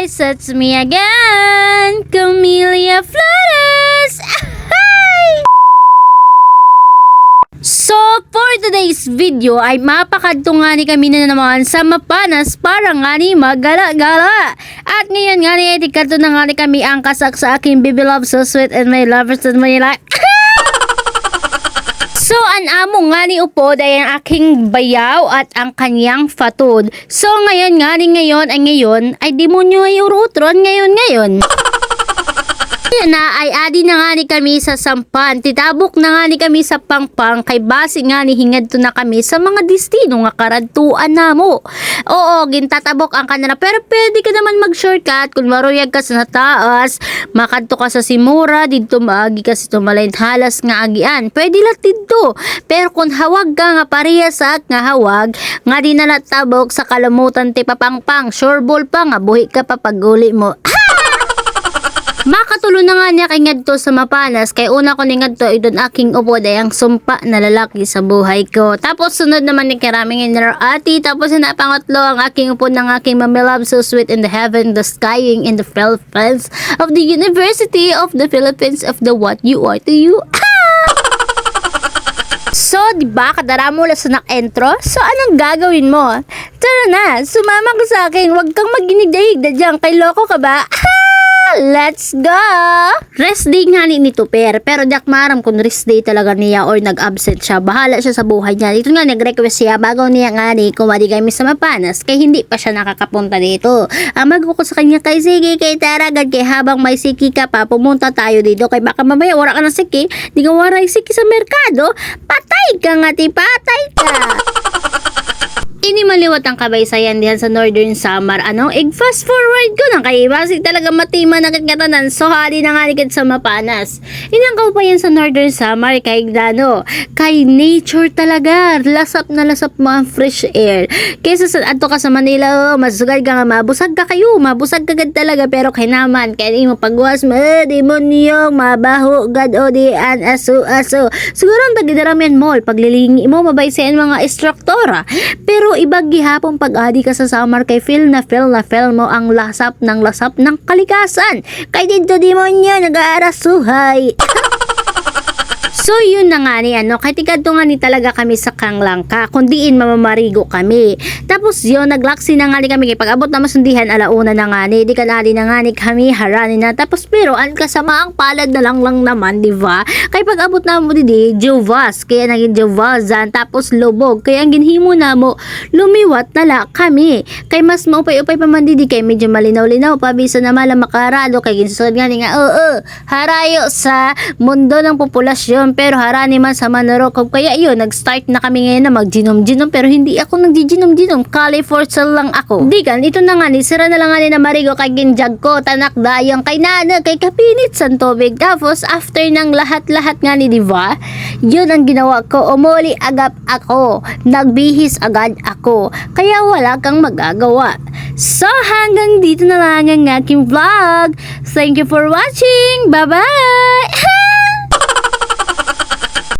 guys, it's me again, Camellia Flores. So, for today's video ay mapakadto nga ni kami na naman sa Mapanas para nga ni maggala-gala. At ngayon nga ni kadto na nga ni kami ang kasak sa aking baby love so sweet and my lovers and my life. So, ang amo nga ni Upod ay ang aking bayaw at ang kanyang fatod. So, ngayon ay demonyo ay urutron ngayon. Na ay adi na nga ni kami sa sampan, titabok na nga ni kami sa pangpang, kay base nga ni hingad to na kami sa mga destino nga karadtuan na mo. Oo, gintatabok ang kanara, pero pwede ka naman mag-shortcut kung maruyag ka sa taas, makadto ka sa simura, dito maagi ka sa tumalain halas nga agian, pwede lang dito. Pero kung hawag ka nga pareha sa nga hawag, nga di na natabok sa kalamutan ti papangpang, sureball pa nga, buhi ka pa pag-uli mo. Makatulo na nga niya kay ngadto sa Mapanas, kay una ko ni ngadto idon aking upod ay ang sumpa na lalaki sa buhay ko. Tapos sunod naman ni karaming ati, tapos na pangatlo ang aking upod ng aking mami love so sweet in the heaven, the skying in the Philippines of the University of the Philippines of the what you are to you. So, diba, kadara mo lang sa nak-entro? So, anong gagawin mo? Tara na, sumama ka sa akin, huwag kang maginig-dahig dyan, kay loko ka ba? Let's go! Rest day nga ni Tuper, pero dak maram kung rest day talaga niya or nag-absent siya. Bahala siya sa buhay niya. Dito nga nag-request siya bago niya nga ni kumadi kami sa Mapanas, kay hindi pa siya nakakapunta dito. Ang ko sa kanya, kay sige, kay taragad, kay habang may siki ka pa, pumunta tayo dito. Kay baka mamaya wala ka ng siki, di ka waray siki sa merkado, patay ka nga ti, patay ka! Inimaliwat ang kabaysayan diyan sa Northern Samar. Fast forward ko na kay basic talaga matima na kagkatanan. So hali na nga likid sa Mapanas. Inangkaw pa yan sa Northern Samar kay kay nature talaga. Lasap na lasap mo ang fresh air. Kaysa sa ato ka sa Manila, masugad ka nga, mabusag ka kayo. Mabusag ka gad talaga, pero kay naman kay mo pagwas mo, demonyong mabaho gad o di an aso. Siguro ang tagidaramian mall paglilingi mo mabaysayan mga instruktora. Pero ibag gihapon pag-adi ka sa Samar kay feel na mo ang lasap ng kalikasan. Kay dito demonyo nag-aarasuhay. So yun na nga ni kay tikadto nga ni talaga kami sa Kanglangka, kundiin mamamarigo kami. Tapos yun, naglaksi na nga ni kami, kay pag-abot na masundihan alauna na nga ni, di kanali na nga ni kami, harani na. Tapos pero ang kasama ang palad na lang naman, di ba? Kay pag-abot na mo di Jovas, kaya naging Jovazan, tapos lubog, kaya ang ginhimo na mo, lumiwat na la kami. Kay mas maupay-upay pa man di, kay medyo malinaw-linaw, pabisa na mala makarado, kay ginsusod nga ni nga, harayo sa mundo ng populasyon, pero harani man sa Manoro. Kaya yun, nag-start na kami ngayon na mag-ginom-ginom, pero hindi ako nag-ginom-ginom, California lang ako. Dikan, ito na nga ni, sira na lang nga ni na marigo kay ginjag ko, tanak dayang kay nana, kay kapinit sa tubig. Tapos, after ng lahat-lahat nga ni, diba? Yun ang ginawa ko, umuli agap ako, nagbihis agad ako, kaya wala kang magagawa. So, hanggang dito na lang ang aking vlog. Thank you for watching. Bye-bye!